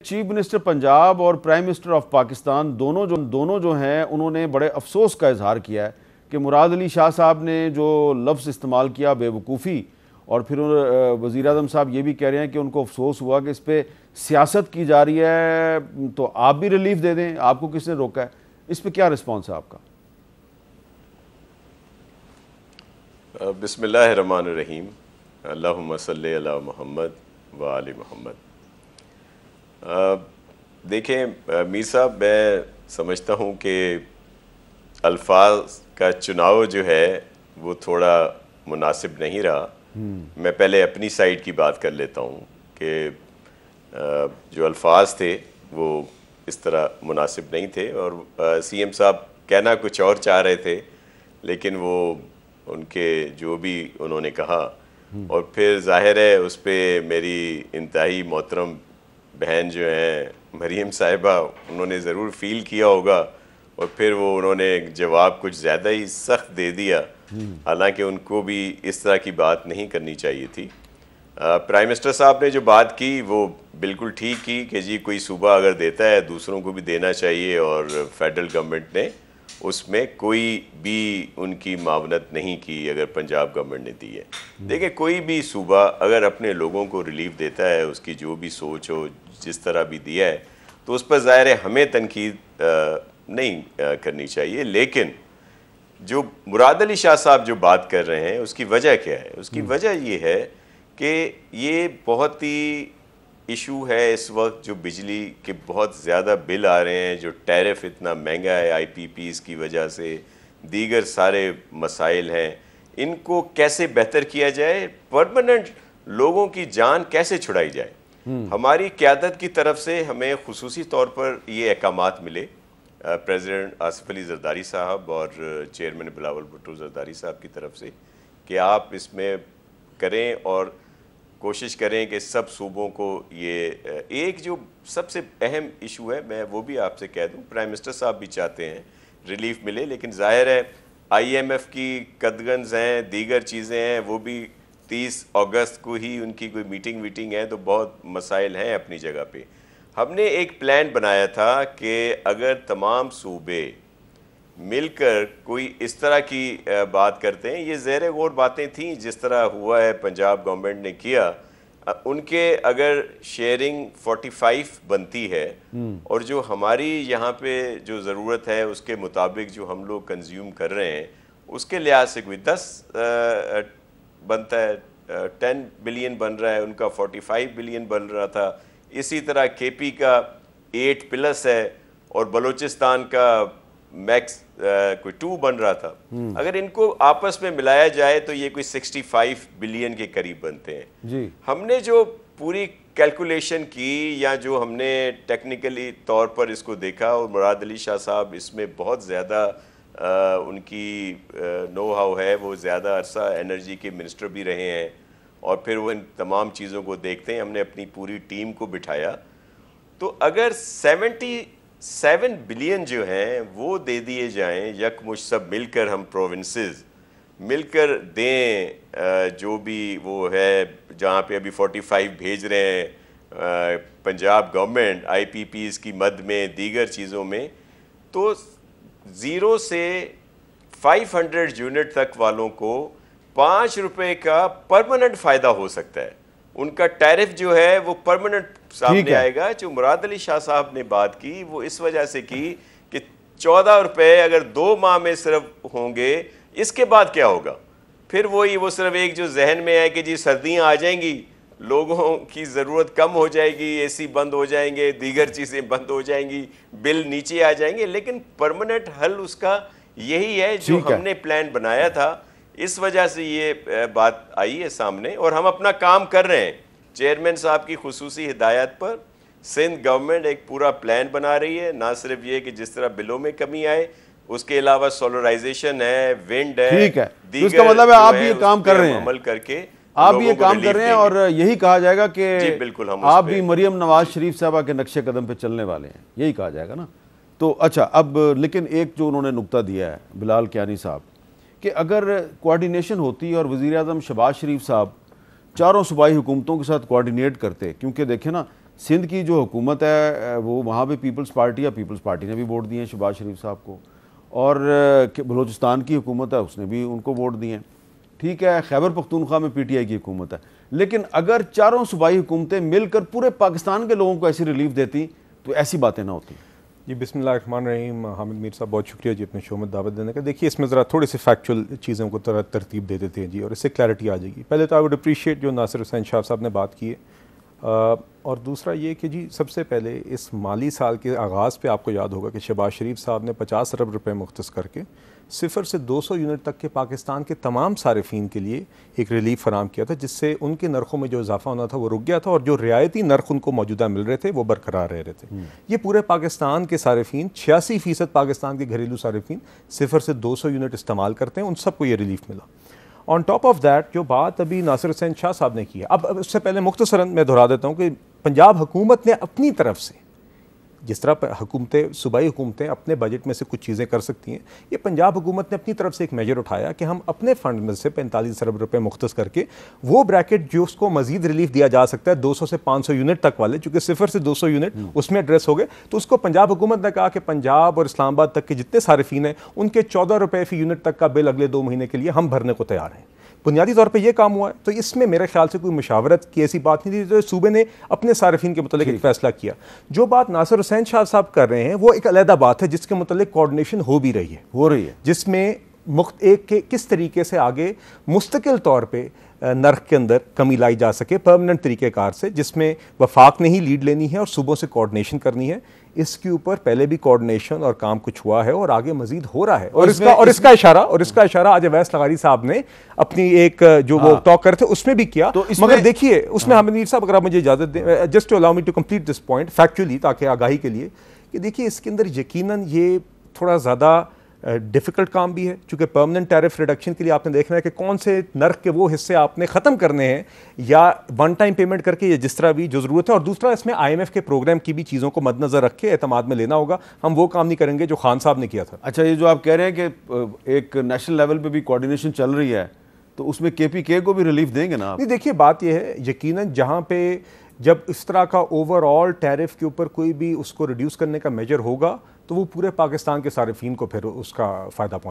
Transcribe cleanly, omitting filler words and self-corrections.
Chief minister Punjab اور prime minister of Pakistan دونوں جو ہیں انہوں نے بڑے افسوس کا اظہار کیا ہے کہ مراد علی شاہ صاحب نے جو لفظ استعمال کیا بے وقوفی، اور پھر وزیر اعظم صاحب یہ بھی کہہ رہے ہیں کہ ان کو افسوس ہوا کہ اس پہ سیاست کی جا رہی ہے، تو آپ بھی ریلیف دے دیں، آپ کو کس نے روکا ہے؟ اس پہ کیا رسپانس ہے آپ کا؟ بسم اللہ الرحمن الرحیم، اللہم صلی علی محمد و آل محمد۔ دیکھیں میر صاحب، میں سمجھتا ہوں کہ الفاظ کا چناؤ جو ہے وہ تھوڑا مناسب نہیں رہا۔ میں پہلے اپنی سائڈ کی بات کر لیتا ہوں کہ جو الفاظ تھے وہ اس طرح مناسب نہیں تھے، اور سی ایم صاحب کہنا کچھ اور چاہ رہے تھے، لیکن وہ ان کے جو بھی انہوں نے کہا، اور پھر ظاہر ہے اس پہ میری انتہائی محترم بہن جو ہیں مریم صاحبہ، انہوں نے ضرور فیل کیا ہوگا، اور پھر وہ انہوں نے جواب کچھ زیادہ ہی سخت دے دیا، حالانکہ ان کو بھی اس طرح کی بات نہیں کرنی چاہیے تھی۔ پرائم منسٹر صاحب نے جو بات کی وہ بالکل ٹھیک کی کہ جی کوئی صوبہ اگر دیتا ہے دوسروں کو بھی دینا چاہیے، اور فیڈرل گورنمنٹ نے اس میں کوئی بھی ان کی معاونت نہیں کی اگر پنجاب گورنمنٹ نے دی ہے۔ دیکھیں کوئی بھی صوبہ اگر اپنے لوگوں کو ریلیف دیتا ہے، اس کی جو بھی سوچ ہو جس طرح بھی دیا ہے، تو اس پر ظاہر ہے ہمیں تنقید نہیں کرنی چاہیے، لیکن جو مراد علی شاہ صاحب جو بات کر رہے ہیں اس کی وجہ کیا ہے؟ اس کی وجہ یہ ہے کہ یہ بہت ہی ایشو ہے اس وقت، جو بجلی کے بہت زیادہ بل آ رہے ہیں، جو ٹیرف اتنا مہنگا ہے آئی پی پیز کی وجہ سے، دیگر سارے مسائل ہیں، ان کو کیسے بہتر کیا جائے، پرماننٹ لوگوں کی جان کیسے چھڑائی جائے۔ ہماری قیادت کی طرف سے ہمیں خصوصی طور پر یہ احکامات ملے پریزیڈنٹ آصف علی زرداری صاحب اور چیئرمین بلاول بھٹو زرداری صاحب کی طرف سے کہ آپ اس میں کریں اور کوشش کریں کہ سب صوبوں کو یہ ایک جو سب سے اہم ایشو ہے، میں وہ بھی آپ سے کہہ دوں، پرائم منسٹر صاحب بھی چاہتے ہیں ریلیف ملے، لیکن ظاہر ہے آئی ایم ایف کی قدغنز ہیں، دیگر چیزیں ہیں، وہ بھی 30 اگست کو ہی ان کی کوئی میٹنگ ہے، تو بہت مسائل ہیں اپنی جگہ پہ۔ ہم نے ایک پلان بنایا تھا کہ اگر تمام صوبے مل کر کوئی اس طرح کی بات کرتے ہیں، یہ زیر غور باتیں تھیں جس طرح ہوا ہے پنجاب گورنمنٹ نے کیا، ان کے اگر شیئرنگ 45 بنتی ہے، اور جو ہماری یہاں پہ جو ضرورت ہے اس کے مطابق جو ہم لوگ کنزیوم کر رہے ہیں، اس کے لحاظ سے کوئی 10 بنتا ہے، 10 بلین بن رہا ہے، ان کا 45 بلین بن رہا تھا، اسی طرح کے پی کا 8 پلس ہے، اور بلوچستان کا میکس کوئی 2 بن رہا تھا۔ اگر ان کو آپس میں ملایا جائے تو یہ کوئی 65 بلین کے قریب بنتے ہیں۔ ہم نے جو پوری کیلکولیشن کی، یا جو ہم نے ٹیکنیکلی طور پر اس کو دیکھا، اور مراد علی شاہ صاحب اس میں بہت زیادہ ان کی نو ہاؤ ہے، وہ زیادہ عرصہ انرجی کے منسٹر بھی رہے ہیں، اور پھر وہ ان تمام چیزوں کو دیکھتے ہیں۔ ہم نے اپنی پوری ٹیم کو بٹھایا، تو اگر 77 بلین جو ہیں وہ دے دیے جائیں یکمشت، سب مل کر، ہم پروونسز مل کر دیں، جو بھی وہ ہے، جہاں پہ ابھی 45 بھیج رہے ہیں پنجاب گورنمنٹ آئی پی پیز کی مد میں، دیگر چیزوں میں، تو 0 سے 500 یونٹ تک والوں کو 5 روپے کا پرماننٹ فائدہ ہو سکتا ہے۔ ان کا ٹیرف جو ہے وہ پرماننٹ سامنے آئے گا۔ جو مراد علی شاہ صاحب نے بات کی وہ اس وجہ سے کی کہ 14 روپے اگر 2 ماہ میں صرف ہوں گے، اس کے بعد کیا ہوگا؟ پھر وہ صرف ایک جو ذہن میں ہے کہ جی سردیاں آ جائیں گی، لوگوں کی ضرورت کم ہو جائے گی، اے سی بند ہو جائیں گے، دیگر چیزیں بند ہو جائیں گی، بل نیچے آ جائیں گے، لیکن پرماننٹ حل اس کا یہی ہے جو ہم نے پلان بنایا تھا۔ اس وجہ سے یہ بات آئی ہے سامنے، اور ہم اپنا کام کر رہے ہیں۔ چیئرمین صاحب کی خصوصی ہدایت پر سندھ گورنمنٹ ایک پورا پلان بنا رہی ہے، نہ صرف یہ کہ جس طرح بلوں میں کمی آئے، اس کے علاوہ سولرائزیشن ہے، ونڈ ہے، ٹھیک ہے، اس کا مطلب ہے آپ بھی یہ کام کر رہے ہیں، عمل کر کے آپ بھی یہ کام کر رہے ہیں، اور یہی کہا جائے گا کہ آپ بھی مریم نواز شریف صاحبہ کے نقش قدم پہ چلنے والے ہیں، یہی کہا جائے گا نا۔ تو اچھا، اب لیکن ایک جو انہوں نے نقطہ دیا ہے بلال کیانی صاحب، کہ اگر کوارڈینیشن ہوتی اور وزیر اعظم شہباز شریف صاحب چاروں صوبائی حکومتوں کے ساتھ کوارڈینیٹ کرتے، کیونکہ دیکھیں نا سندھ کی جو حکومت ہے وہ وہاں پہ پیپلز پارٹی نے بھی ووٹ دیے ہیں شہباز شریف صاحب کو، اور بلوچستان کی حکومت ہے اس نے بھی ان کو ووٹ دیے ہیں، ٹھیک ہے، خیبر پختونخوا میں پی ٹی آئی کی حکومت ہے، لیکن اگر چاروں صوبائی حکومتیں مل کر پورے پاکستان کے لوگوں کو ایسی ریلیف دیتی تو ایسی باتیں نہ ہوتی۔ جی بسم اللہ الرحمن الرحیم۔ حامد میر صاحب بہت شکریہ جی اپنے شو میں دعوت دینے کا۔ دیکھیے اس میں ذرا تھوڑی سی فیکچول چیزوں کو ترتیب دے دیتے ہیں جی، اور اس سے کلیئرٹی آ جائے گی۔ پہلے تو آئی وڈ اپریشیٹ جو ناصر حسین شاہ صاحب نے بات کی ہے، اور دوسرا یہ کہ جی سب سے پہلے اس مالی سال کے آغاز پہ آپ کو یاد ہوگا کہ شہباز شریف صاحب نے 50 ارب روپے مختص کر کے 0 سے 200 یونٹ تک کے پاکستان کے تمام صارفین کے لیے ایک ریلیف فراہم کیا تھا، جس سے ان کے نرخوں میں جو اضافہ ہونا تھا وہ رک گیا تھا، اور جو رعایتی نرخ ان کو موجودہ مل رہے تھے وہ برقرار رہ رہے تھے۔ یہ پورے پاکستان کے صارفین، 86% پاکستان کے گھریلو صارفین 0 سے 200 یونٹ استعمال کرتے ہیں، ان سب کو یہ ریلیف ملا۔ آن ٹاپ آف دیٹ جو بات ابھی ناصر حسین شاہ صاحب نے کی ہے، اب اس سے پہلے مختصراً میں دہرا دیتا ہوں کہ پنجاب حکومت نے اپنی طرف سے، جس طرح حکومتیں صوبائی حکومتیں اپنے بجٹ میں سے کچھ چیزیں کر سکتی ہیں، یہ پنجاب حکومت نے اپنی طرف سے ایک میجر اٹھایا کہ ہم اپنے فنڈ میں سے 45 ارب روپے مختص کر کے وہ بریکٹ جو اس کو مزید ریلیف دیا جا سکتا ہے 200 سے 500 یونٹ تک والے، چونکہ 0 سے 200 یونٹ اس میں ایڈریس ہو گئے، تو اس کو پنجاب حکومت نے کہا کہ پنجاب اور اسلام آباد تک کے جتنے صارفین ہیں ان کے 14 روپے فی یونٹ تک کا بل اگلے 2 مہینے کے لیے ہم بھرنے کو تیار ہیں۔ بنیادی طور پہ یہ کام ہوا ہے، تو اس میں میرے خیال سے کوئی مشاورت کی ایسی بات نہیں تھی، تو صوبے نے اپنے صارفین کے متعلق ایک فیصلہ کیا۔ جو بات ناصر حسین شاہ صاحب کر رہے ہیں وہ ایک علیحدہ بات ہے جس کے متعلق کوارڈینیشن ہو بھی رہی ہے، جس میں ایک کس طریقے سے آگے مستقل طور پہ نرخ کے اندر کمی لائی جا سکے پرماننٹ طریقہ کار سے، جس میں وفاق نے ہی لیڈ لینی ہے اور صوبوں سے کوارڈینیشن کرنی ہے۔ اس کے اوپر پہلے بھی کوارڈینیشن اور کام کچھ ہوا ہے اور آگے مزید ہو رہا ہے، اور اس کا اشارہ آج اویس لغاری صاحب نے اپنی ایک جو وہ ٹاک کر تھے اس میں بھی کیا۔ مگر دیکھیے اس میں حامد میر صاحب اگر آپ مجھے اجازت دیں، just to allow me to complete this point factually, تاکہ آگاہی کے لیے، کہ دیکھیے اس کے اندر یقیناً یہ تھوڑا زیادہ ڈیفیکلٹ کام بھی ہے، چونکہ پرماننٹ ٹیرف ریڈکشن کے لیے آپ نے دیکھنا ہے کہ کون سے نرخ کے وہ حصے آپ نے ختم کرنے ہیں، یا ون ٹائم پیمنٹ کر کے، یا جس طرح بھی جو ضرورت ہے، اور دوسرا اس میں IMF کے پروگرام کی بھی چیزوں کو مد نظر رکھ کے اعتماد میں لینا ہوگا۔ ہم وہ کام نہیں کریں گے جو خان صاحب نے کیا تھا۔ اچھا، یہ جو آپ کہہ رہے ہیں کہ ایک نیشنل لیول پہ بھی کوارڈینیشن چل رہی ہے، تو اس میں KPK کو بھی ریلیف دیں گے نا آپ؟ نہیں، دیکھیے بات یہ ہے یقیناً جہاں پہ جب اس طرح کا اوور آل ٹیرف کے اوپر کوئی بھی اس کو ریڈیوس کرنے کا میجر ہوگا تو وہ پورے پاکستان کے صارفین کو پھر اس کا فائدہ پہنچے۔